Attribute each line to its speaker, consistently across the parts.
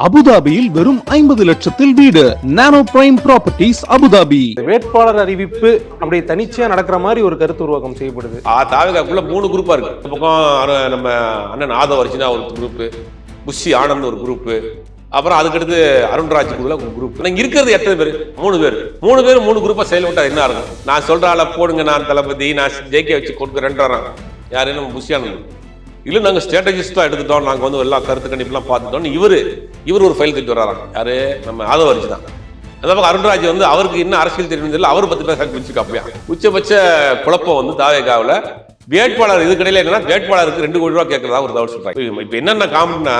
Speaker 1: அபுதாபியில் வெறும் 50 லட்சத்தில் வீடு. நானோ பிரைம் ப்ராப்பர்ட்டிஸ் அபுதாபி.
Speaker 2: வேட்பாளர் அறிவிப்பு அப்படி தனிச்சையா நடக்கிற மாதிரி ஒரு கருத்து உருவாக்கம் செய்யப்படுது.
Speaker 3: தாவகாக்குள்ள 3 குரூப்பா இருக்கு. இந்த பக்கம் நம்ம அண்ணன் ஆதவ அர்ஜுனா ஒரு குரூப், புஷி ஆனந்த் ஒரு குரூப், அப்புறம் அதுக்கடுத்து அருண்ராஜ் குழுல ஒரு குரூப். இங்க இருக்கிறது எத்தனை பேர்? 3 பேர். 3 பேர் 3 குரூப்பா செயல்பட்டா என்ன இருக்கும்? நான் சொல்ற ஆள போடுங்க, நான் தளபதி, நான் ஜேகே வச்சு கொடுக்குறேன். யாரு? நம்ம புஷி ஆனந்த். இல்லை நாங்கள் ஸ்ட்ராட்டஜிஸ்டாக எடுத்துட்டோம், நாங்கள் வந்து எல்லா கருத்து கணிப்புலாம் பார்த்துட்டோம். இவர் ஒரு ஃபைல் தூக்கிட்டு வராங்க. யாரு? நம்ம ஆதவ அர்ஜுனா. அந்த பக்கம் அருண்ராஜ் வந்து அவருக்கு இன்னும் அரசியல் தெரியும் தெரியல, அவர் 10 பேர் பிடிச்சிருக்கு. அப்பயா உச்சபட்ச குழப்பம் வந்து தாவேகாவில் வேட்பாளர் இது கடையில் என்னன்னா, வேட்பாளருக்கு 2 கோடி ரூபா கேட்கறதா ஒரு தவறு சொல்றாங்க. இப்போ என்னென்ன காமெடினா,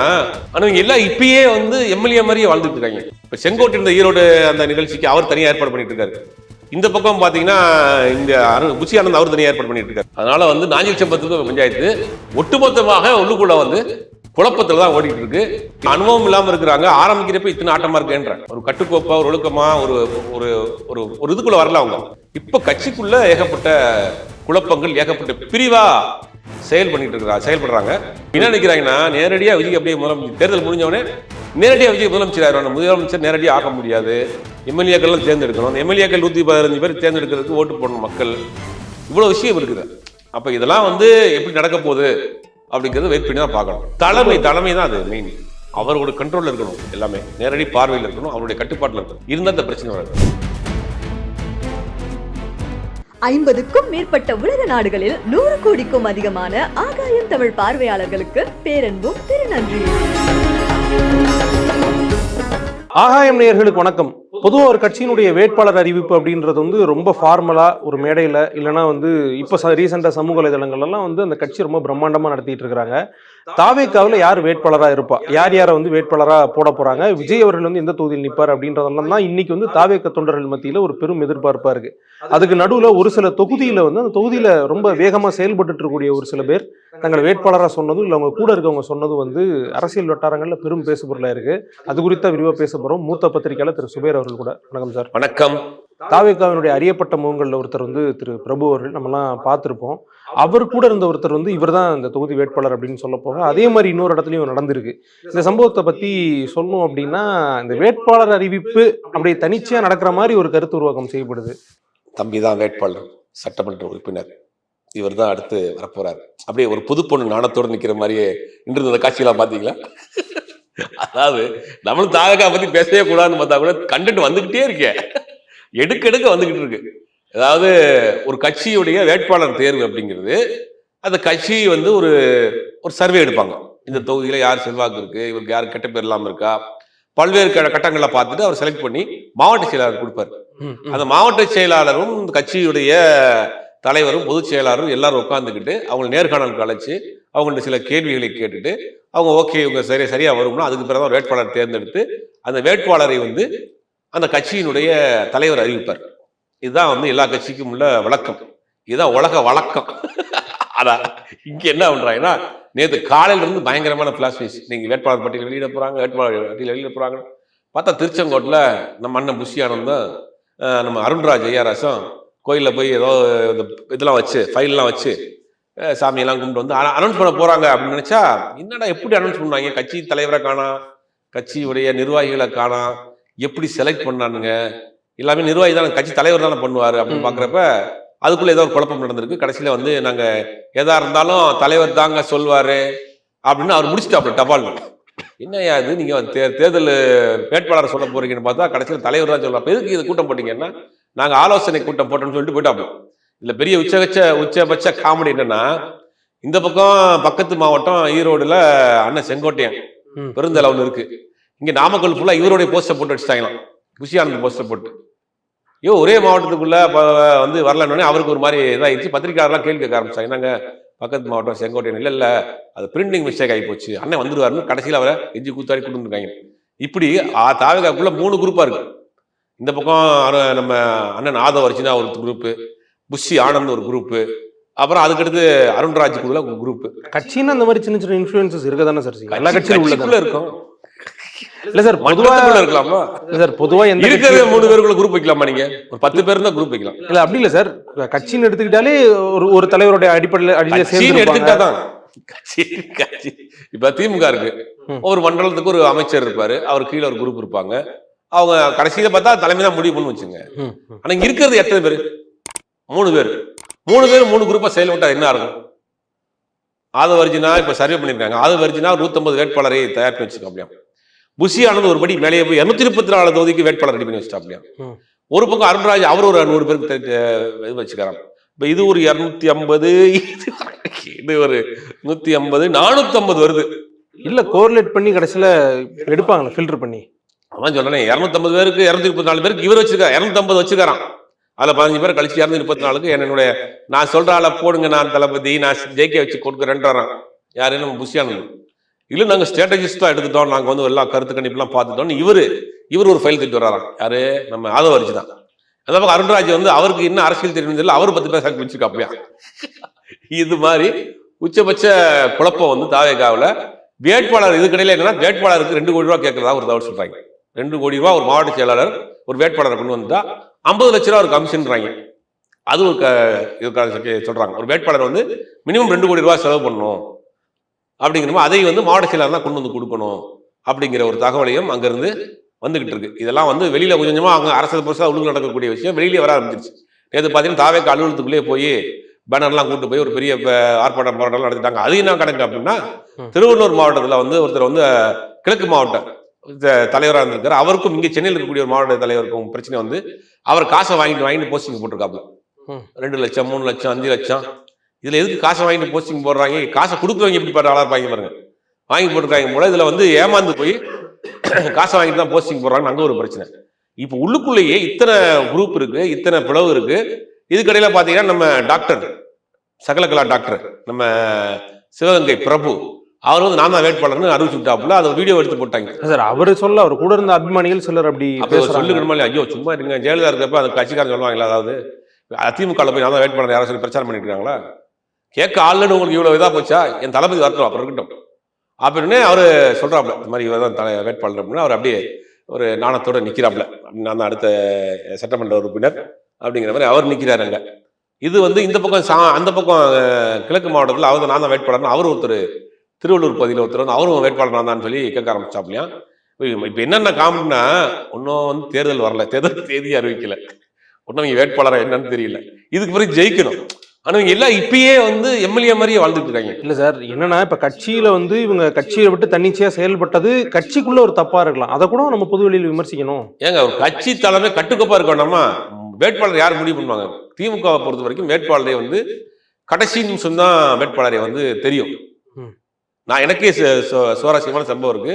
Speaker 3: ஆனால் எல்லாம் இப்பயே வந்து எம்எல்ஏ மாதிரியே வாழ்ந்துட்டு இருக்காங்க. இப்போ செங்கோட்டை இந்த ஈரோடு அந்த நிகழ்ச்சிக்கு அவர் தனியாக ஏற்பாடு பண்ணிட்டு இருக்காரு. இந்த பக்கம் பாத்தீங்கன்னா இந்த புஷி ஆனந்த் அவர் தனியாக ஏற்பாடு பண்ணிட்டு இருக்காரு. அதனால வந்து நாஞ்சில் பஞ்சாயத்து ஒட்டுமொத்தமாக உள்ளுக்குள்ள வந்து குழப்பத்தில் தான் ஓடிட்டு இருக்கு. அனுபவம் இல்லாமல் இருக்கிறாங்க. ஆரம்பிக்கிறப்ப இத்தனை ஆட்டமா இருக்குன்ற ஒரு கட்டுக்கோப்பா, ஒரு ஒழுக்கமா, ஒரு ஒரு ஒரு இதுக்குள்ள வரல அவங்க. இப்ப கட்சிக்குள்ள ஏகப்பட்ட குழப்பங்கள், ஏகப்பட்ட பிரிவா செயல்படுறாங்க. என்ன நினைக்கிறாங்கன்னா, நேரடியா விஜய் அப்படியே தேர்தல் முடிஞ்சவனே நேரடியாக விஜய் முதலமைச்சர் நேரடியாக ஆக முடியாது. எம்எல்ஏக்கள்லாம் தேர்ந்தெடுக்கணும். அந்த எம்எல்ஏக்கள் 115 பேர் தேர்ந்தெடுக்கிறதுக்கு ஓட்டு போடணும் மக்கள். இவ்வளோ விஷயம் இருக்குது. அப்போ இதெல்லாம் வந்து எப்படி நடக்க போகுது அப்படிங்கிறது வெயிட் பண்ணி தான் பார்க்கணும். தலைமை தான் அது மெயின். அவரோட கண்ட்ரோலில் இருக்கணும், எல்லாமே நேரடி பார்வையில் இருக்கணும், அவருடைய கட்டுப்பாட்டில் இருக்கணும். இருந்தால் அந்த பிரச்சனை வராது.
Speaker 4: 50க்கும் மேற்பட்ட உலக நாடுகளில் 100 கோடிக்கும் அதிகமான ஆகாயம் தமிழ் பார்வையாளர்களுக்கு பேரன்பும் திருநன்றி.
Speaker 2: ஆகாயம் நேயர்களுக்கு வணக்கம். பொதுவாக ஒரு கட்சியினுடைய வேட்பாளர் அறிவிப்பு அப்படின்றது வந்து ரொம்ப ஃபார்மலா ஒரு மேடையில இல்லைன்னா வந்து இப்போ ரீசெண்டாக சமூக வலைதளங்கள்லாம் வந்து அந்த கட்சி ரொம்ப பிரம்மாண்டமா நடத்திட்டு இருக்கிறாங்க. தாவேகாவில் யார் வேட்பாளராக இருப்பா, யாரை வந்து வேட்பாளராக போட போறாங்க, விஜய் அவர்கள் வந்து எந்த தொகுதியில் நிற்பார் அப்படின்றதெல்லாம் தான் இன்னைக்கு வந்து தாவேக தொண்டர்கள் மத்தியில் ஒரு பெரும் எதிர்பார்ப்பா இருக்கு. அதுக்கு நடுவில் ஒரு சில தொகுதியில வந்து அந்த தொகுதியில ரொம்ப வேகமாக செயல்பட்டு இருக்கக்கூடிய ஒரு சில பேர் தங்களை வேட்பாளராக சொன்னதும் இல்லை அவங்க கூட இருக்கவங்க சொன்னதும் வந்து அரசியல் வட்டாரங்களில் பெரும் பேசுபொருளாக இருக்கு. அது குறித்த விரிவாக பேச போறோம். மூத்த பத்திரிகையாளர் திரு சுபேர் அவர்கள் கூட. வணக்கம் சார்.
Speaker 3: வணக்கம்.
Speaker 2: தாவேகாவினுடைய அறியப்பட்ட முகங்களில் ஒருத்தர் வந்து திரு பிரபு அவர்கள் நம்மலாம் பார்த்துருப்போம். அவர் கூட இருந்த ஒருத்தர் வந்து இவர் தான் இந்த தொகுதி வேட்பாளர் அப்படின்னு சொல்ல போக அதே மாதிரி இன்னொரு இடத்துலையும் நடந்திருக்கு. இந்த சம்பவத்தை பத்தி சொல்லணும் அப்படின்னா, இந்த வேட்பாளர் அறிவிப்பு அப்படி தனிச்சையா நடக்கிற மாதிரி ஒரு கருத்து உருவாக்கம் செய்யப்படுது.
Speaker 3: தம்பி தான் வேட்பாளர், சட்டமன்ற உறுப்பினர், இவர் தான் அடுத்து வரப்போறாரு. அப்படியே ஒரு புது பொண்ணு நாணத்தோடு நிற்கிற மாதிரியே இன்று இந்த காட்சியெல்லாம் பார்த்தீங்களா? அதாவது நம்மளும் தாவேகா பத்தி பேசவே கூடாதுன்னு பார்த்தா கூட கண்டுட்டு வந்துகிட்டே இருக்கேன், எடுக்க வந்துகிட்டு இருக்கு. அதாவது ஒரு கட்சியுடைய வேட்பாளர் தேர்வு அப்படிங்கிறது, அந்த கட்சி வந்து ஒரு சர்வே எடுப்பாங்க. இந்த தொகுதியில யார் செல்வாக்கு இருக்கு, இவருக்கு யார் கெட்ட பேர் இல்லாம இருக்கா, பல்வேறு கட்டங்களை பார்த்துட்டு அவர் செலக்ட் பண்ணி மாவட்ட செயலாளர் கொடுப்பாரு. அந்த மாவட்ட செயலாளரும் இந்த கட்சியுடைய தலைவரும் பொதுச் செயலாளரும் எல்லாரும் உட்காந்துக்கிட்டு அவங்க நேர்காணலுக்கு அழைச்சு அவங்கள்ட்ட சில கேள்விகளை கேட்டுட்டு அவங்க ஓகே இவங்க சரியா வரும்னா அதுக்கு பிறகு வேட்பாளர் தேர்ந்தெடுத்து அந்த வேட்பாளரை வந்து அந்த கட்சியினுடைய தலைவர் அறிவிப்பார். இதுதான் வந்து எல்லா கட்சிக்கும் உள்ள வழக்கம். இதுதான் உலக வழக்கம். அதான் இங்க என்ன பண்றாங்கன்னா, நேற்று காலையில இருந்து பயங்கரமான பிளாஸ் நீங்க வேட்பாளர் பட்டியல் வெளியிட போறாங்க, வேட்பாளர் பட்டியல் வெளியிட போறாங்க. பார்த்தா திருச்செங்கோட்டில் நம்ம அண்ணன் புஷி ஆனந்தும் நம்ம அருண்ராஜ் ஐயாராசும் கோயிலில் போய் ஏதோ இதெல்லாம் வச்சு ஃபைல்லாம் வச்சு சாமியெல்லாம் கும்பிட்டு வந்து அனௌன்ஸ் பண்ண போறாங்க அப்படின்னு நினைச்சா, என்னடா எப்படி அனௌன்ஸ் பண்ணுவாங்க? கட்சி தலைவரை காணா, கட்சியுடைய நிர்வாகிகளை காணா, எப்படி செலக்ட் பண்ணானுங்க? எல்லாமே நிர்வாகி தான், கட்சி தலைவர் தானே பண்ணுவார் அப்படின்னு பாக்குறப்ப அதுக்குள்ள ஏதோ ஒரு குழப்பம் நடந்திருக்கு. கடைசியில வந்து நாங்க எதா இருந்தாலும் தலைவர் தாங்க சொல்வாரு அப்படின்னு அவர் முடிச்சுட்டாப்ல டபால். என்னையா இது, நீங்க தேர்தல் வேட்பாளர் சொல்ல போறீங்கன்னு பார்த்தா கடைசியில் தலைவர் தான் சொல்லுவாங்க. எதுக்கு இது கூட்டம் போட்டீங்கன்னா, நாங்க ஆலோசனை கூட்டம் போட்டோம்னு சொல்லிட்டு போயிட்டாப்ல. இதுல பெரிய உச்சபட்ச காமெடி என்னன்னா, இந்த பக்கம் பக்கத்து மாவட்டம் ஈரோடுல அண்ணன் செங்கோட்டையன் பெருந்தளவுல இருக்கு. இங்க நாமக்கல் ஃபுல்லா இவருடைய போஸ்டர் போட்டு வச்சுட்டாங்களாம், புஷி ஆனந்த் போஸ்டர் போட்டு. ஒரே மாவட்டத்துக்குள்ள வந்து வரலன்னு அவருக்கு ஒரு மாதிரி இதாகிடுச்சு. பத்திரிகையாளர்லாம் கேள்வி கேட்க ஆரம்பிச்சாங்க, என்னங்க பக்கத்து மாவட்டம் செங்கோட்டையன்? இல்லை அது பிரிண்டிங் மிஸ்டேக் ஆகி போச்சு, அண்ணன் வந்துருவாருன்னு கடைசியில் அவரை எஞ்சி கூத்தாடி கொண்டு வந்துருக்காங்க. இப்படி தாவேகாக்குள்ள 3 குரூப்பா இருக்கு. இந்த பக்கம் நம்ம அண்ணன் ஆதவ அர்ஜுனா ஒரு குரூப்பு, புஷி ஆனந்த் ஒரு குரூப்பு, அப்புறம் அதுக்கடுத்து அருண்ராஜ் குழுல ஒரு குரூப்.
Speaker 2: கட்சின்னு அந்த மாதிரி சின்ன சின்ன இன்ஃப்ளூயன்சஸ் இருக்க தானே சார்? எல்லா கட்சியும் இருக்கும்.
Speaker 3: இல்ல சார், பொதுவா இருக்கலாமா சார்? பொதுவா இருக்கிற 3 பேருக்குள்ள குரூப் வைக்கலாமா? நீங்க ஒரு 10 பேர் தான் குரூப் வைக்கலாம். இல்ல
Speaker 2: அப்படி இல்ல சார், கட்சின்னு எடுத்துக்கிட்டாலே ஒரு தலைவருடைய அடிப்படையில் எடுத்துக்கிட்டாதான்
Speaker 3: இப்ப திமுக இருக்கு, ஒரு மண்டலத்துக்கு ஒரு அமைச்சர் இருப்பாரு, அவர் கீழே ஒரு குரூப் இருப்பாங்க, அவங்க கடைசியில பார்த்தா தலைமை தான் முடிவு பண்ணு வச்சுங்க. ஆனா இங்க இருக்கிறது எத்தனை பேர்? 3 பேர். 3 பேர் 3 குரூப்பா செயல்பட்டா என்ன ஆகும்? ஆதவர்ஜினா இப்ப சர்வே பண்ணிருக்காங்க, ஆதவர்ஜினா 150 வேட்பாளரை தயார் பண்ணி வச்சிருக்காப்லையா. புஷியானது ஒருபடி மேலேயே போய் 234 தொகுதிக்கு வேட்பாளர் ரெடி பண்ணி வச்சிட்டாப்லையா. ஒரு பக்கம் அருண்ராஜ் அவர் ஒரு 100 பேருக்கு வச்சுக்கிறாங்க. இப்ப இது ஒரு 250, இது ஒரு 150, 450 வருது.
Speaker 2: இல்ல கோரிலேட் பண்ணி கடைசியில எடுப்பாங்களா ஃபில்டர் பண்ணி?
Speaker 3: அதான் சொல்றேன், 250 பேருக்கு 234 பேருக்கு இவர் வச்சிருக்காரு, 250 வச்சுக்கிறான். அதுல 15 பேர் கழிச்சு 234க்கு என்னுடைய நான் சொல்ற ஆளை போடுங்க, நான் தளபதி, நான் ஜெயிக்க வச்சு கொடுக்குறேன்றான். யாரு? நம்ம புஷியானது. இல்ல நாங்க ஸ்ட்ராட்டஜிஸ்டா எடுத்துட்டோம், நாங்க வந்து எல்லா கருத்து கணிப்புலாம் பார்த்துட்டோம். இவர் ஒரு ஃபைல் தூக்கிட்டு வராராம். யாரு? நம்ம ஆதவர்ஜி தான். அந்த பக்கம் அருண்ராஜ் வந்து அவருக்கு என்ன அரசியல் தெரியும் தெரியல, அவர் 10 பேர் சாக்கு வச்சிருக்காப்லையா. இது மாதிரி உச்சபட்ச குழப்பம் வந்து தாவேகாவில். வேட்பாளர் இதுக்கடையில என்னன்னா, வேட்பாளருக்கு 2 கோடி ரூபாய் கேட்கறதா ஒரு தகவல் சொல்றாங்க. 2 கோடி ரூபாய் ஒரு மாவட்ட செயலாளர் ஒரு வேட்பாளரை கொண்டு வந்தா 50 லட்ச ரூபா ஒரு கமிஷன்றாங்க. அது ஒரு சொல்றாங்க, ஒரு வேட்பாளர் வந்து மினிமம் 2 கோடி ரூபாய் செலவு பண்ணணும் அப்படிங்கிறப்ப அதை வந்து மாவட்ட செயலாளர் தான் கொண்டு வந்து கொடுக்கணும் அப்படிங்கிற ஒரு தகவலையும் அங்கிருந்து வந்துகிட்டு இருக்கு. இதெல்லாம் வந்து வெளியில கொஞ்சம் கொஞ்சமா அங்க அரசு புதுசாக ஒழுங்கு நடக்கக்கூடிய விஷயம் வெளியிலே வர ஆரம்பிச்சிருச்சு. நேற்று பார்த்தீங்கன்னா தாவேக அலுவலகத்துக்குள்ளேயே போய் பேனர்லாம் கூட்டு போய் ஒரு பெரிய ஆர்ப்பாட்டம் போராட்டம் நடத்திட்டாங்க. அது என்ன கணக்கு அப்படின்னா, திருவள்ளூர் மாவட்டத்தில் வந்து ஒருத்தர் வந்து கிழக்கு மாவட்ட தலைவராக இருந்திருக்காரு. அவருக்கும் இங்கே சென்னையில் இருக்கக்கூடிய ஒரு மாவட்ட தலைவருக்கும் பிரச்சனை வந்து அவர் காசை வாங்கிட்டு போஸ்டிங் போட்டிருக்காப்புல. 2 லட்சம் 3 லட்சம் 5 லட்சம். இதுல எதுக்கு காசை வாங்கிட்டு போஸ்டிங் போடுறாங்க? காசை கொடுக்குறவங்க எப்படி பாரு ஆளா இருப்பாங்க பாருங்க, வாங்கி போட்டிருக்காங்க போல. இதுல வந்து ஏமாந்து போய் காசை வாங்கிட்டு தான் போஸ்டிங் போடுறாங்க. அங்க ஒரு பிரச்சனை. இப்போ உள்ளுக்குள்ளேயே இத்தனை குரூப் இருக்கு, இத்தனை பிளவு இருக்கு. இதுக்கடையில பாத்தீங்கன்னா நம்ம டாக்டர் சகலகலா டாக்டர் நம்ம சிவகங்கை பிரபு அவர் வந்து நான் தான் வேட்பாளர்னு அறிவிச்சுட்டாப்புல. அதை வீடியோ எடுத்து போட்டாங்க.
Speaker 2: சார் அவரு சொல்ல அவர் கூட இருந்த அபிமானிகள் சிலர் அப்படி
Speaker 3: சொல்லுங்க. ஐயோ சும்மா இருங்க, ஜெயலலிதா இருக்கப்ப அந்த கட்சிக்காரன் சொல்லுவாங்களா, அதாவது அதிமுக போய் நான் தான் வேட்பாளர் யாரும் சொல்லி பிரச்சாரம் பண்ணிட்டு இருக்காங்களா? கேட்க ஆளுன்னு உங்களுக்கு இவ்வளவு இதா போச்சா? என் தளபதி வரட்டும் அப்புறம் இருக்கட்டும் அப்படின்னு அவரு சொல்றாப்ல. இந்த மாதிரி இவர் தான் வேட்பாளர் அப்படின்னு அவர் அப்படியே ஒரு நாணத்தோட நிக்கிறாப்ல. நான் தான் அடுத்த சட்டமன்ற உறுப்பினர் அப்படிங்கிற மாதிரி அவர் நிக்கிறாருங்க. இது வந்து இந்த பக்கம் அந்த பக்கம் கிழக்கு மாவட்டத்தில் அவர் நான் தான் வேட்பாளர்னு அவர் ஒருத்தர் திருவள்ளூர் பகுதியில் ஒருத்தர் வந்து அவரும் வேட்பாளர் நான் தான் சொல்லி கேட்க ஆரம்பிச்சாப்லையா. இப்போ என்னென்ன காமெடினா, ஒன்றும் வந்து தேர்தல் வரல, தேர்தல் தேதி அறிவிக்கல, ஒன்றும் இங்கே வேட்பாளராக என்னன்னு தெரியல, இதுக்கு பிறகு ஜெயிக்கணும். ஆனா இவங்க எல்லாம் இப்பயே வந்து எம்எல்ஏ மாதிரியே வாழ்ந்துட்டு இருக்காங்க.
Speaker 2: இல்ல சார், என்னன்னா இப்ப கட்சியில வந்து இவங்க கட்சியை விட்டு தன்னிச்சையா செயல்பட்டது கட்சிக்குள்ள ஒரு தப்பா இருக்கலாம், அதை கூட நம்ம பொது வெளியில் விமர்சிக்கணும்.
Speaker 3: ஏங்க ஒரு கட்சி தலைமை கட்டுக்கோப்பா இருக்கணுமா? வேட்பாளர் யார் முடிவு பண்ணுவாங்க? திமுகவை பொறுத்த வரைக்கும் வேட்பாளரை வந்து கடைசி நிமிஷம் தான் வேட்பாளரை வந்து தெரியும். நான் எனக்கே சுவாரஸ்யமான சம்பவம் இருக்கு.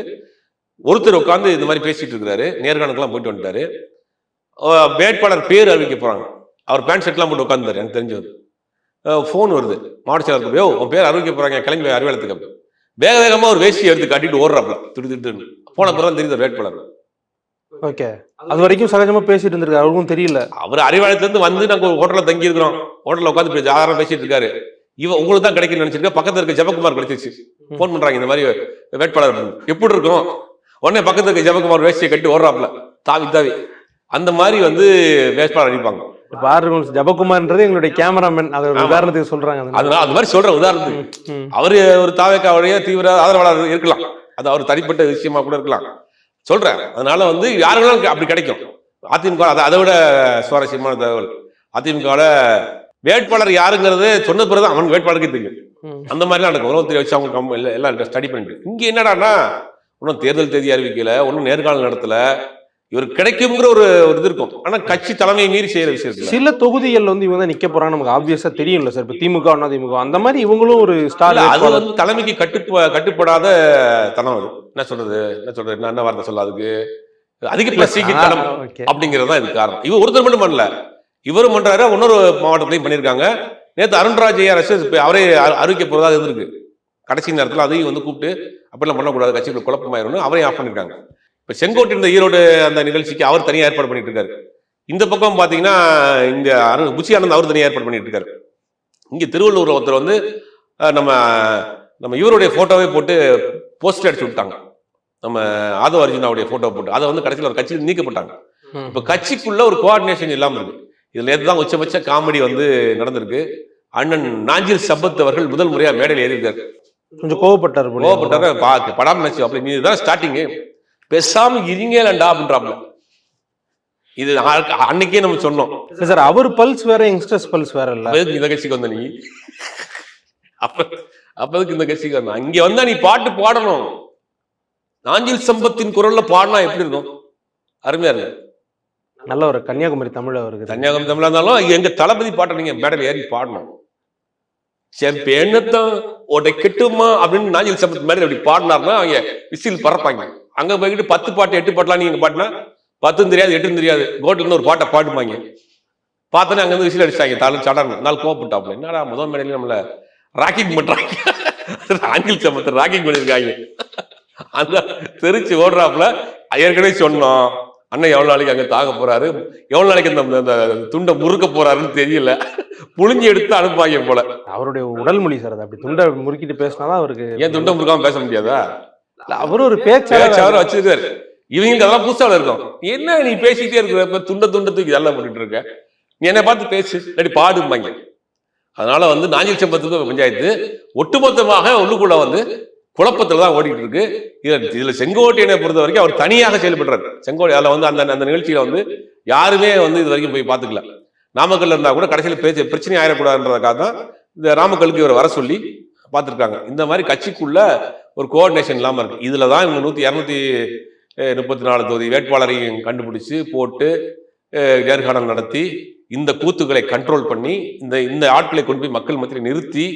Speaker 3: ஒருத்தர் உட்காந்து இந்த மாதிரி பேசிட்டு இருக்கிறாரு, நேர்காணலுக்குலாம் போயிட்டு வந்துட்டாரு. வேட்பாளர் பேர் அறிவிக்க போறாங்க, அவர் பேண்ட் ஷர்ட்லாம் போட்டு உட்காந்துருந்தாரு. எனக்கு தெரிஞ்சவர் ஃபோன் வருது, மாவட்ட செயலாளர் உன் பேர் அறிவிக்க போறாங்க, கிளம்பி அறிவாளத்துக்கு. வேக வேகமா ஒரு வேஷ்டியை எடுத்து கட்டிட்டு ஓடுறாப்ல, திட்டு போன பிறகு தெரியுது வேட்பாளர்.
Speaker 2: ஓகே, அது வரைக்கும் சகஜமா பேசிட்டு இருந்திருக்காரு, அவருக்கும் தெரியல. அவர்
Speaker 3: அறிவாளத்துல வந்து நாங்க ஒரு ஹோட்டல்ல தங்கி இருக்கிறோம், ஹோட்டல்ல உட்காந்து ஆதாரம் பேசிட்டு இருக்காரு. உங்களுக்கு தான் கிடைக்குன்னு நினைச்சிருக்க, பக்கத்துல இருக்க ஜெபக்குமார் கிடைச்சிச்சு. போன் பண்றாங்க இந்த மாதிரி வேட்பாளர் எப்படி இருக்கும், உடனே பக்கத்துல இருக்க ஜெபக்குமார் வேஷ்டியை கட்டி ஓடுறாப்ல தாவி. அந்த மாதிரி வந்து வேட்பாளர் அடிப்பாங்க.
Speaker 2: ஜபகுமார்ன்றது எங்களுடைய கேமராமேன், அது உதாரணத்துக்கு சொல்றாங்க.
Speaker 3: அதனால அது மாதிரி சொல்ற உதாரணத்துக்கு அவரு ஒரு தாவேக்காவுடைய தீவிர ஆதரவாளர் இருக்கலாம், அது அவர் தனிப்பட்ட விஷயமா கூட இருக்கலாம் சொல்றேன். அதனால வந்து யாருங்களும் அப்படி கிடைக்கும். அதிமுக அதை விட சுவாரஸ்யமான தகவல், அதிமுக வேட்பாளர் யாருங்கிறது சொன்ன பிறகு அவன் வேட்பாளருக்கே தெரியும். அந்த மாதிரிலாம் நடக்கும். உளவுத்துறை வச்சு அவங்க எல்லாம் ஸ்டடி பண்ணிட்டு இங்க என்னடான்னா, ஒன்னும் தேர்தல் தேதி அறிவிக்கல, ஒன்னும் நேர்காணல் நடத்தல, இவர் கிடைக்குங்கிற ஒரு இது இருக்கும். ஆனா கட்சி தலைமையை மீறி செய்யற விஷயம் இருக்கு.
Speaker 2: சில தொகுதிகள் வந்து இவங்க தான் நிக்க போறாங்க, நமக்கு ஆப்வியஸா தெரியும்ல சார். இப்ப திமுக அதிமுக அந்த மாதிரி இவங்களும் ஒரு ஸ்டார்.
Speaker 3: அது வந்து தலைமைக்கு கட்டுப்படாத தனம். அது என்ன சொல்றது என்ன வார்த்தை சொல்ல, அதுக்கு அதிக தனம் அப்படிங்கிறது தான் இதுக்கு காரணம். இவர் ஒருத்தர் மட்டும் பண்ணல, இவரும் பண்றாரு, இன்னொரு மாவட்டத்திலையும் பண்ணியிருக்காங்க. நேற்று அருண்ராஜ் அரசு அவரே அறிவிக்க போறதா இருந்திருக்கு. கடைசி நேரத்தில் அதையும் வந்து கூப்பிட்டு அப்படிலாம் பண்ணக்கூடாது, கட்சிகள் குழப்பமாயிரும், அவரையும் ஆஃப் பண்ணிருக்காங்க. இப்போ செங்கோட்டை இந்த ஈரோடு அந்த நிகழ்ச்சிக்கு அவர் தனியாக ஏற்பாடு பண்ணிட்டு இருக்காரு. இந்த பக்கம் பார்த்தீங்கன்னா இந்த புஷியானந்த் அவர் தனியாக ஏற்பாடு பண்ணிட்டு இருக்காரு. இங்கே திருவள்ளூர் ஒருத்தர் வந்து நம்ம இவருடைய போட்டோவே போட்டு போஸ்டர் அடிச்சு விட்டாங்க, நம்ம ஆதவ அர்ஜுனாவுடைய போட்டோ போட்டு. அதை வந்து கடைசியில் ஒரு கட்சியில் நீக்கப்பட்டாங்க. இப்போ கட்சிக்குள்ள ஒரு கோஆர்டினேஷன் இல்லாமல் இருக்கு. இதுல நேற்றுதான் உச்சபட்ச காமெடி வந்து நடந்திருக்கு. அண்ணன் நாஞ்சில் சம்பத் அவர்கள் முதல் முறையா மேடையில் ஏறியிருக்காரு.
Speaker 2: கொஞ்சம் கோவப்பட்டார் போல.
Speaker 3: கோவப்பட்டாரு. படாம நினைச்சு அப்படி நீ இதுதான் ஸ்டார்டிங்கு, பேசாம இருங்கலண்டா அப்படின்றாப்ல. இது அன்னைக்கே நம்ம சொன்னோம்
Speaker 2: சார். அவர் பல்ஸ் வேற, யங்ஸ்டர்ஸ் பல்ஸ் வேற இல்ல.
Speaker 3: இந்த கட்சிக்கு வந்த நீ அப்பதுக்கு இந்த கட்சிக்கு வந்த இங்க வந்தா நீ பாட்டு பாடணும். நாஞ்சில் சம்பத்தின் குரல்ல பாடினா எப்படி இருக்கும்? அருமையா இருக்கு.
Speaker 2: நல்ல ஒரு கன்னியாகுமரி தமிழ் அவருக்கு.
Speaker 3: கன்னியாகுமரி தமிழா இருந்தாலும் எங்க தளபதி பாட்டை நீங்க மேடையில் ஏறி பாடணும். பெண்ணத்தான் உடைக்கட்டுமா அப்படின்னு நாஞ்சில் சம்பத் மாதிரி அப்படி பாடினார்னா அவங்க விசில் பறப்பாங்க. அங்க போய்கிட்டு 10 பாட்டு 8 பாட்டுலாம் நீங்க பாட்டினா 10 தெரியாது 8 தெரியாது, கோட்ல இருந்து ஒரு பாட்டை பாடுமாங்க. பார்த்தோன்னே அங்க இருந்து விசில் அடிச்சாங்க. தாலும் சடார்னு நாள் கோவப்பட்டாப்ல. என்னடா முதல் மேடையில நம்மள ராக்கிங் பண்றாங்க, நாஞ்சில் சம்பத் ராக்கிங் பண்ணிருக்காங்க. அந்த தெரிச்சு ஓடுறாப்புல. ஏற்கனவே சொன்னோம் அண்ணன் எவ்வளவு நாளைக்கு அங்க தாக போறாரு, எவ்வளவு நாளைக்கு அந்த துண்டை முறுக்க போறாருன்னு தெரியல, புழிஞ்சு எடுத்து அனுப்பாங்க போல.
Speaker 2: அவருடைய உடல் மொழி சார். அப்படி துண்டை முறுக்கிட்டு பேசினாதான் அவருக்கு.
Speaker 3: ஏன் துண்டை முறுக்காம பேச முடியாதா?
Speaker 2: அவரும் ஒரு பேச்சாளர்
Speaker 3: வச்சிருக்காரு. இவங்களுக்கு அதெல்லாம் புதுசாக இருக்கும். என்ன நீ பேசிட்டே இருக்கிற, துண்டை தூக்கி எல்லாம் பண்ணிட்டு இருக்க, நீ என்ன பார்த்து பேசு இல்லாட்டி பாடும்பாங்க. அதனால வந்து நாஞ்சில் சம்பத்துக்கு பஞ்சாயத்து ஒட்டுமொத்தமாக உள்ளுக்குள்ள குழப்பத்துல தான் ஓடிட்டு இருக்கு. இதுல செங்கோட்டையனை பொறுத்த வரைக்கும் அவர் தனியாக செயல்படுறாரு. செங்கோட்டை அதில் அந்த நிகழ்ச்சியில யாருமே இது வரைக்கும் போய் பார்த்துக்கல. நாமக்கல்ல இருந்தா கூட கடைசியில் பிரச்சனை ஆயிடக்கூடாதுன்றதுக்காக தான் இந்த நாமக்கலுக்கு இவர் வர சொல்லி பார்த்துருக்காங்க. இந்த மாதிரி கட்சிக்குள்ள ஒரு கோஆர்டினேஷன் இல்லாம இருக்கு. இதுலதான் இவங்க 234 தொகுதி வேட்பாளரையும் கண்டுபிடிச்சு போட்டு நேர்காணல் நடத்தி இந்த கூத்துக்களை கண்ட்ரோல் பண்ணி இந்த ஆட்களை கொண்டு போய் மக்கள் மத்தியில் நிறுத்தி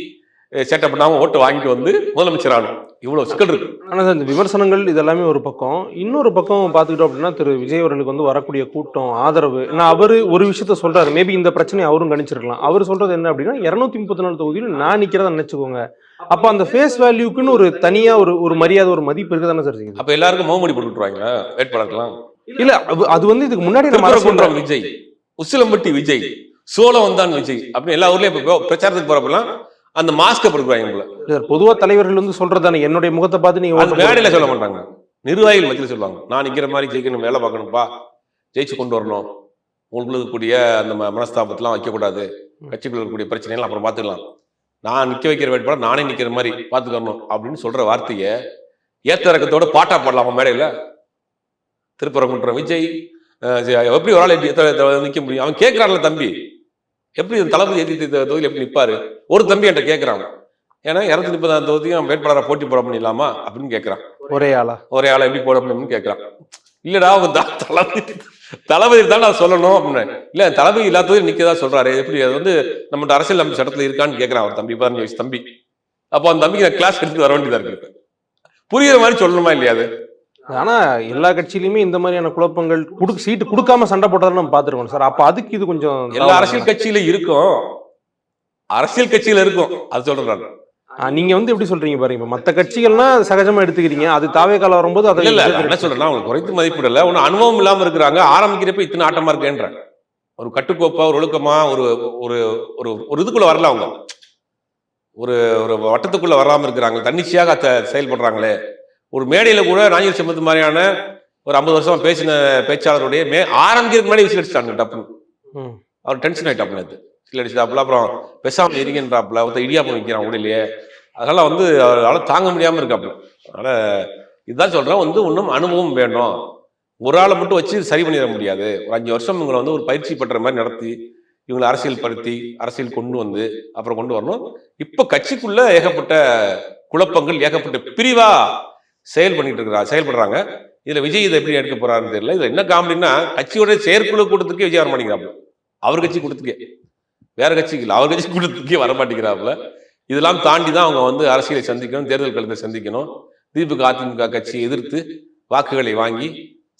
Speaker 3: சேட்டை பண்ணாம ஓட்டு வாங்கிட்டு முதலமைச்சர் ஆகணும். இவ்வளவு சிக்கல் இருக்கு.
Speaker 2: ஆனா இந்த விமர்சனங்கள் இதெல்லாமே ஒரு பக்கம். இன்னொரு பக்கம் பார்த்துக்கிட்டோம் அப்படின்னா திரு விஜய் அவர்களுக்கு வரக்கூடிய கூட்டம் ஆதரவு. அவரு ஒரு விஷயத்த சொல்றாரு, மேபி இந்த பிரச்சனை அவரும் கணிச்சிருக்கலாம். அவர் சொல்றது என்ன அப்படின்னா 234 தொகுதியில் நான் நிக்கிறதா நினைச்சுக்கோங்க. அப்ப அந்த ஃபேஸ் வேல்யூக்குன்னு ஒரு தனியா ஒரு மரியாதை, ஒரு மதிப்பு இருக்குதானே சார்?
Speaker 3: அப்ப எல்லாருக்கும் மோமடி போட்டுருவாங்க வேட்பாளர்லாம்.
Speaker 2: இல்ல அது இதுக்கு முன்னாடி
Speaker 3: விஜய், உசிலம்பட்டி விஜய், சோழம் வந்தான் விஜய் அப்படின்னு எல்லா ஊர்லயும் பிரச்சாரத்துக்கு போறப்பெல்லாம் அந்த மாஸ்க போடுவாங்க.
Speaker 2: பொதுவா தலைவர்கள் சொல்றதானே, என்னுடைய முகத்தை பார்த்து நீங்க
Speaker 3: மேடையில சொல்ல மாட்டாங்க, நிர்வாகிகள் மத்தியில் சொல்லுவாங்க. நான் நிக்கிற மாதிரி ஜெயிக்கணும், வேலை பார்க்கணும்ப்பா, ஜெயிச்சு கொண்டு வரணும், உங்களுக்கு இருக்கக்கூடிய அந்த மனஸ்தாபத்தெல்லாம் வைக்கக்கூடாது, கட்சிக்குள்ள இருக்கக்கூடிய பிரச்சனைகள் அப்புறம் பார்த்துக்கலாம், நான் நிக்க வைக்கிற வேட்பாளர் நானே நிக்கிற மாதிரி பார்த்துக்கணும் அப்படின்னு சொல்ற வார்த்தையை ஏத்த இறக்கத்தோட பாட்டா பாடலாமா மேடையில? திருப்பரங்குன்றம் விஜய் எப்படி ஒரு ஆள் நிக்க முடியும்? அவன் கேட்கிறான்ல, தம்பி எப்படி தளபதி ஏற்றி தொகுதியில் எப்படி நிற்பாரு? ஒரு தம்பி என்கிட்ட கேட்கறான், ஏன்னா 230 தொகுதியும் வேட்பாளரை போட்டி போட பண்ணிடலாமா அப்படின்னு கேட்கறான். ஒரே ஆளா எப்படி போட முடியும்னு கேட்கறான். இல்லடா அவங்க தளபதி தான் நான் சொல்லணும் அப்படின்னு. இல்ல தளபதி எல்லா தொகுதியும் நிக்கதா சொல்றாரு, எப்படி அது நம்ம அரசியல் அமைப்பு சட்டத்துல இருக்கான்னு கேட்கறான் அவர் தம்பி, 15 வயசு தம்பி. அப்போ அந்த தம்பிக்கு நான் கிளாஸ் எடுத்து வர வேண்டியதா இருக்கு. புரியுற மாதிரி சொல்லணுமா இல்லையா? அது
Speaker 2: ஆனா எல்லா கட்சியிலுமே இந்த மாதிரியான குழப்பங்கள் சீட்டு கொடுக்காம சண்டை போட்டதை நம்ம பார்த்துருக்கோம் சார். அப்ப அதுக்கு இது கொஞ்சம்
Speaker 3: எல்லா அரசியல் கட்சியில இருக்கும், அரசியல் கட்சியில இருக்கும், அது சொல்றேன்.
Speaker 2: நீங்க எப்படி சொல்றீங்க பாருங்க, மத்த கட்சிகள்னா சகஜமா எடுத்துக்கிறீங்க, அது தாவே காலம் வரும்போது அதை
Speaker 3: இல்ல என்ன சொல்றேன், அவங்களுக்கு குறைத்து மதிப்பிடல, ஒன்னும் அனுபவம் இல்லாம இருக்கிறாங்க, ஆரம்பிக்கிறப்ப இத்தனை ஆட்டமா இருக்கேன்ற ஒரு கட்டுக்கோப்பா, ஒரு ஒழுக்கமா, ஒரு ஒரு ஒரு இதுக்குள்ள வரல, அவங்க ஒரு ஒரு வட்டத்துக்குள்ள வராம இருக்கிறாங்க, தன்னிச்சையாக செயல்படுறாங்களே. ஒரு மேடையில கூட நாஞ்சில் சம்பத் மாதிரியான ஒரு 50 வருஷமா பேசின பேச்சாளருடைய ஆரம்பிக்கிறதுக்கு முன்னாடி விசில் அடிச்சிட்டாங்க டப்புன்னு. அவர் டென்ஷன் ஆயிட்டாப்ல, விசில் அடிச்சிட்டாப்புல. அப்புறம் பெசாம இருக்கின்றாப்புல, ஒருத்தர் இடியாப்பம் வைக்கிறான் உடலையே. அதனால அவரால் தாங்க முடியாம இருக்காப்புல. அதனால இதுதான் சொல்றேன், ஒன்றும் அனுபவம் வேணும். ஒரு ஆளை மட்டும் வச்சு சரி பண்ணிட முடியாது. ஒரு 5 வருஷம் இவங்களை ஒரு பயிற்சி பண்ற மாதிரி நடத்தி இவங்களை அரசியல் படுத்தி அரசியல் அப்புறம் கொண்டு வரணும். இப்ப கட்சிக்குள்ள ஏகப்பட்ட குழப்பங்கள், ஏகப்பட்ட பிரிவா செயல்படுறாங்க. இதுல விஜய் இதை எப்படி எடுக்க போறாருன்னு தெரியல. இது என்ன காமெடினா, கட்சியோட செயற்குழு கூட்டத்துக்கே விஜய் வர மாட்டேங்கிறாப்புல. அவர் கட்சி கூட்டத்துக்கே, வேற கட்சிக்கு இல்லை, அவர் கட்சி கூட்டத்துக்கே வர மாட்டேங்கிறாப்புல. இதெல்லாம் தாண்டி தான் அவங்க அரசியலை சந்திக்கணும், தேர்தல் களத்தை சந்திக்கணும். திமுக அதிமுக கட்சியை எதிர்த்து வாக்குகளை வாங்கி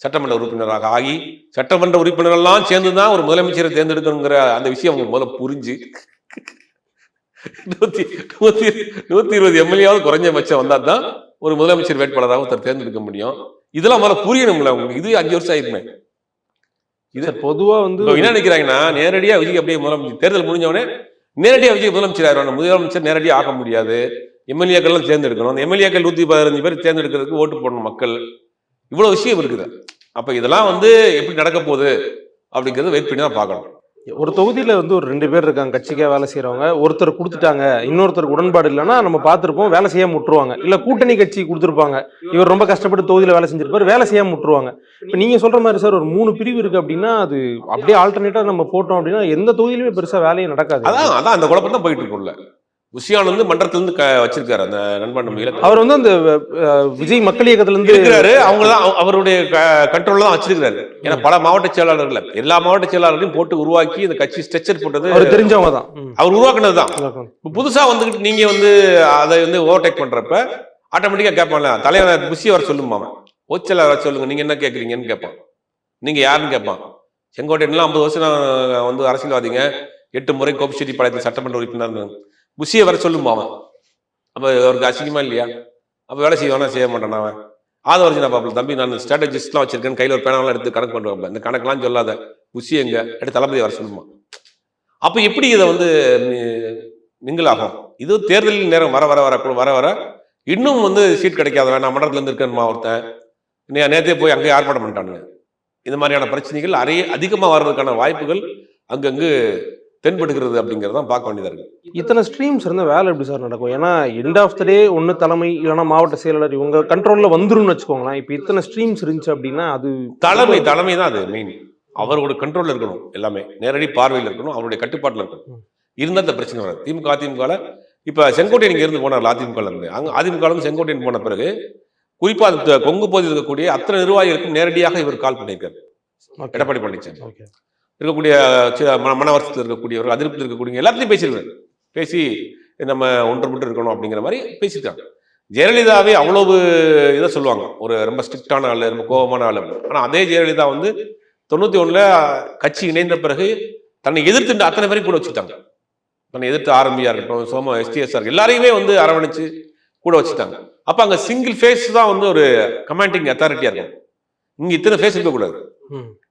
Speaker 3: சட்டமன்ற உறுப்பினராக ஆகி, சட்டமன்ற உறுப்பினரெல்லாம் சேர்ந்துதான் ஒரு முதலமைச்சரை தேர்ந்தெடுக்கணுங்கிற அந்த விஷயம் அவங்க முதல்ல புரிஞ்சு 120 எம்எல்ஏவாவது குறைஞ்சபட்சம் வந்தா தான் ஒரு முதலமைச்சர் வேட்பாளராக ஒருத்தர் தேர்ந்தெடுக்க முடியும். இதெல்லாம் முதல்ல புரியணும்ல உங்களுக்கு. இது 5 வருஷம் ஆயிருமே.
Speaker 2: இது பொதுவா
Speaker 3: என்ன நினைக்கிறாங்கன்னா, நேரடியா விஜய் அப்படியே முதலமைச்சர் தேர்தல் முடிஞ்சவனே நேரடியா விஜய் முதலமைச்சர் ஆயிடுவாங்க. முதலமைச்சர் நேரடியாக ஆக முடியாது, எம்எல்ஏக்கள்லாம் தேர்ந்தெடுக்கணும். அந்த எம்எல்ஏக்கள் 115 பேர் தேர்ந்தெடுக்கிறதுக்கு ஓட்டு போடணும் மக்கள். இவ்வளவு விஷயம் இருக்குது. அப்ப இதெல்லாம் எப்படி நடக்க போகுது அப்படிங்கிறது வெயிட் பண்ணி தான் பார்க்கணும்.
Speaker 2: ஒரு தொகுதியில வந்து ஒரு 2 பேர் இருக்காங்க கட்சிக்காக வேலை செய்யறவங்க, ஒருத்தர் கொடுத்துட்டாங்க, இன்னொருத்தருக்கு உடன்பாடு இல்லைன்னா நம்ம பார்த்துருப்போம் வேலை செய்யாம விட்டுருவாங்க, இல்ல கூட்டணி கட்சி கொடுத்துருப்பாங்க, இவர் ரொம்ப கஷ்டப்பட்டு தொகுதியில வேலை செஞ்சிருப்பாரு, வேலை செய்யாம விட்டுருவாங்க. இப்ப நீங்க சொல்ற மாதிரி சார் ஒரு 3 பிரிவு இருக்கு அப்படின்னா அது அப்படியே ஆல்டர்னேட்டா நம்ம போட்டோம் அப்படின்னா எந்த தொகுதியிலுமே பெருசா வேலையும் நடக்காது.
Speaker 3: அதான் அந்த குழப்பம் தான் போயிட்டு இருக்கும்ல. புஷியானந்த் மன்றத்திலிருந்து வச்சிருக்காரு அந்த நண்பன் நம்ம
Speaker 2: அவர் வந்து அந்த விஜய் மக்கள் இயக்கத்துல இருந்து
Speaker 3: இருக்கிறாரு, அவங்க தான் அவருடைய கண்ட்ரோல்ல தான் வச்சிருக்காரு. ஏன்னா பல மாவட்ட செயலாளர்கள் எல்லா மாவட்ட செயலாளர்களையும் போட்டு உருவாக்கி இந்த கட்சி ஸ்ட்ரக்சர் போட்டது
Speaker 2: அவர் தெரிஞ்சவங்க தான்,
Speaker 3: அவர் உருவாக்குனது தான். புதுசா வந்துகிட்டு நீங்க வந்து அதை வந்து ஓவர்டேக் பண்றப்ப ஆட்டோமேட்டிக்கா கேட்பான்ல, தலைவர் புஷியை வர சொல்லுமா, பொதுச்செயலாளர் வர சொல்லுங்க, நீங்க என்ன கேட்குறீங்கன்னு கேட்பான். நீங்க யாருன்னு கேட்பான். செங்கோட்டையன்லாம் 50 வருஷம் நான் வந்து அரசியல்வாதிங்க, 8 முறை கோபிச்செட்டிப்பாளையத்தில் சட்டமன்ற உறுப்பினர், புஷியை வர சொல்லுமா அவன். அப்போ அவருக்கு அசிங்கமா இல்லையா? அப்போ வேலை செய்வானா செய்ய மாட்டான் அவன். ஆதவர்ஜினா பாப்பில் தம்பி நான் ஸ்ட்ராட்டஜிஸ்ட்லாம் வச்சிருக்கேன், கையில் ஒரு பேனாலாம் எடுத்து கணக்கு கொண்டு வரப்ப இந்த கணக்கெல்லாம் சொல்லாத, புஷி எங்க எடுத்து தளபதி வர சொல்லுமா. அப்போ எப்படி இதை வந்து மிங்கிளாகும்? இது தேர்தலில் நேரம் வர வர வர வர வர இன்னும் வந்து சீட் கிடைக்காதவன், நான் மன்றத்துல இருந்து இருக்கேன் ஒருத்தன் நேற்றே போய் அங்கேயே ஆர்ப்பாட்டம் பண்ணிட்டானுங்க. இந்த மாதிரியான பிரச்சனைகள் அதிகமாக வர்றதுக்கான வாய்ப்புகள் அங்கங்கு தென்படுகிறது அப்படிங்கிறதான் பார்க்க வேண்டியதா இருக்கு.
Speaker 2: இத்தனை ஸ்ட்ரீம்ஸ் இருந்தால் வேலை எப்படி சார் நடக்கும்? ஏன்னா எண்ட் ஆஃப் த டே ஒன்று தலைமை இல்லைன்னா மாவட்ட செயலாளர் இவங்க கண்ட்ரோலில் வந்துரும்னு வச்சுக்கோங்களேன். இப்போ இத்தனை ஸ்ட்ரீம்ஸ் இருந்துச்சு அப்படின்னா அது
Speaker 3: தலைமை தான் அது மெயின். அவரோட கண்ட்ரோலில் இருக்கணும், எல்லாமே நேரடி பார்வையில் இருக்கணும், அவருடைய கட்டுப்பாட்டில் இருக்கணும். இருந்தால் அந்த பிரச்சனை வராது. திமுக அதிமுகவில் இப்போ செங்கோட்டையன் இங்கே இருந்து போனார், அதிமுக இருந்து அங்கே அதிமுக செங்கோட்டையன் போன பிறகு குறிப்பாக கொங்கு பகுதியில் இருக்கக்கூடிய அத்தனை நிர்வாகிகளுக்கும் நேரடியாக இவர் கால் பண்ணியிருக்காரு. எடப்பாடி பழனிசாமி இருக்கக்கூடிய மன வருத்தத்தில் இருக்கக்கூடியவர்கள், அதிருப்தியில் இருக்கக்கூடிய எல்லாத்தையும் பேசியிருக்காரு. பேசி நம்ம ஒன்றுபட்டு இருக்கணும் அப்படிங்கிற மாதிரி பேசியிருக்காங்க. ஜெயலலிதாவே அவ்வளவு இதை சொல்லுவாங்க, ஒரு ரொம்ப ஸ்ட்ரிக்டான ஆள், ரொம்ப கோபமான ஆள். ஆனால் அதே ஜெயலலிதா வந்து 91 கட்சி இணைந்த பிறகு தன்னை எதிர்த்து அத்தனை பேரையும் கூட வச்சுட்டாங்க. தன்னை எதிர்த்து ஆர்எம்பியா இருக்கட்டும், சோமா எஸ்டிஎஸ்ஆர் எல்லாரையுமே வந்து அரவணைச்சு கூட வச்சுட்டாங்க. அப்போ அங்கே சிங்கிள் ஃபேஸ் தான் வந்து ஒரு கமாண்டிங் அத்தாரிட்டியா இருக்கும். இங்கே இத்தனை ஃபேஸ் இருக்கக்கூடாது.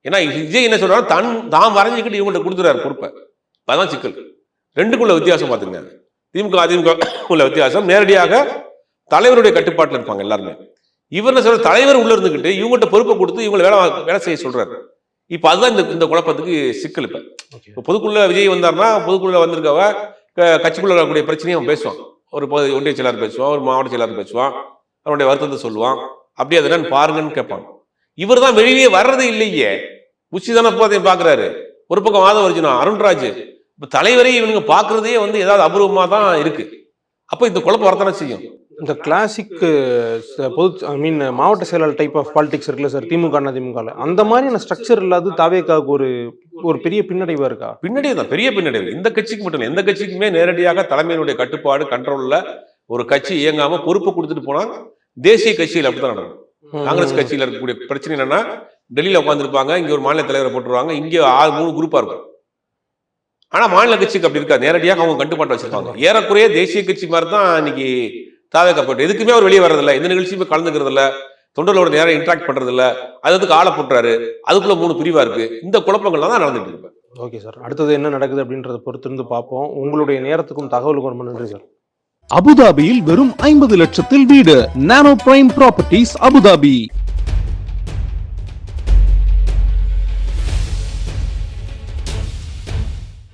Speaker 3: ஏன்னா விஜய் என்ன சொல்றாரு, தான் வரைஞ்சிக்கிட்டு இவங்கள்ட்ட கொடுத்துறாரு பொறுப்பை. அதான் சிக்கல். ரெண்டுக்குள்ள வித்தியாசம் பார்த்துங்க. திமுக அதிமுக உள்ள வித்தியாசம், நேரடியாக தலைவருடைய கட்டுப்பாட்டில் இருப்பாங்க எல்லாருமே. இவர் என்ன சொல்ற, தலைவர் உள்ள இருந்துக்கிட்டு இவங்கள்ட்ட பொறுப்பை கொடுத்து இவங்களை வேலை செய்ய சொல்றாரு. இப்போ அதுதான் இந்த குழப்பத்துக்கு சிக்கல். இப்போ பொதுக்குள்ள விஜய் வந்தார்னா பொதுக்குள்ள வந்திருக்கவ கட்சிக்குள்ள இருக்கக்கூடிய பிரச்சனையும் அவன் பேசுவான். ஒரு ஒன்றிய செயலாளர் பேசுவான், ஒரு மாவட்ட செயலாளர் பேசுவான், அவனுடைய வருத்தத்தை சொல்லுவான். அப்படியே அதை பாருங்கன்னு கேட்பாங்க. இவர் தான் வெளியே வர்றது இல்லையே. உச்சி தானே போதையும் பார்க்குறாரு. ஒரு பக்கம் ஆதவர்ஜுனா, அருண்ராஜ், இப்போ தலைவரை இவனுங்க பார்க்குறதே வந்து ஏதாவது அபூர்வமாக தான் இருக்கு. அப்போ இந்த குழப்பம் வரத்தானே செய்யும்.
Speaker 2: இந்த கிளாசிக் மாவட்ட செயலாளர் டைப் ஆஃப் பாலிடிக்ஸ் இருக்குல்ல சார், திமுக அதிமுக அந்த மாதிரியான ஸ்ட்ரக்சர் இல்லாத தாவேக்காவுக்கு ஒரு பெரிய பின்னடைவா இருக்கா?
Speaker 3: பின்னடைவு தான், பெரிய பின்னடைவு. இந்த கட்சிக்கு மட்டும் இல்லை, எந்த கட்சிக்குமே நேரடியாக தலைமையினுடைய கட்டுப்பாடு கண்ட்ரோல்ல ஒரு கட்சி இயங்காம பொறுப்பு கொடுத்துட்டு போனா தேசிய கட்சியில் அப்படித்தான் நடக்கும். காங்கிரஸ் கட்சியில் இருக்கக்கூடிய பிரச்சனை என்னன்னா, டெல்லியில உட்காந்துருப்பாங்க, இங்க ஒரு மாநில தலைவரை போட்டுருவாங்க, இங்க 3 குரூப்பா இருக்கும். ஆனா மாநில கட்சிக்கு அப்படி இருக்கா, நேரடியாக அவங்க கட்டுப்பாட்டு வச்சிருப்பாங்க. ஏறக்குறைய தேசிய கட்சி மாதிரி தான் இன்னைக்கு தாவேக்கப்பட்டு எதுக்குமே அவர் வெளியே வர்றதில்ல, எந்த நிகழ்ச்சியுமே கலந்துக்கிறது இல்ல, தொண்டர்களோட நேரம் இன்ட்ராக்ட் பண்றது இல்ல, அதுக்கு ஆளை போட்டுறாரு, அதுக்குள்ள 3 பிரிவா இருக்கு. இந்த குழப்பங்கள்லாம் தான் நடந்துட்டு இருக்கு.
Speaker 2: ஓகே சார், அடுத்தது என்ன நடக்குது அப்படின்றத பொறுத்து இருந்து பார்ப்போம். உங்களுடைய நேரத்துக்கும் தகவலுக்கும் ரொம்ப நன்றி சார்.
Speaker 1: அபுதாபியில் வெறும் 50 லட்சத்தில் வீடு. நானோ பிரைம் ப்ராப்பர்ட்டிஸ் அபுதாபி.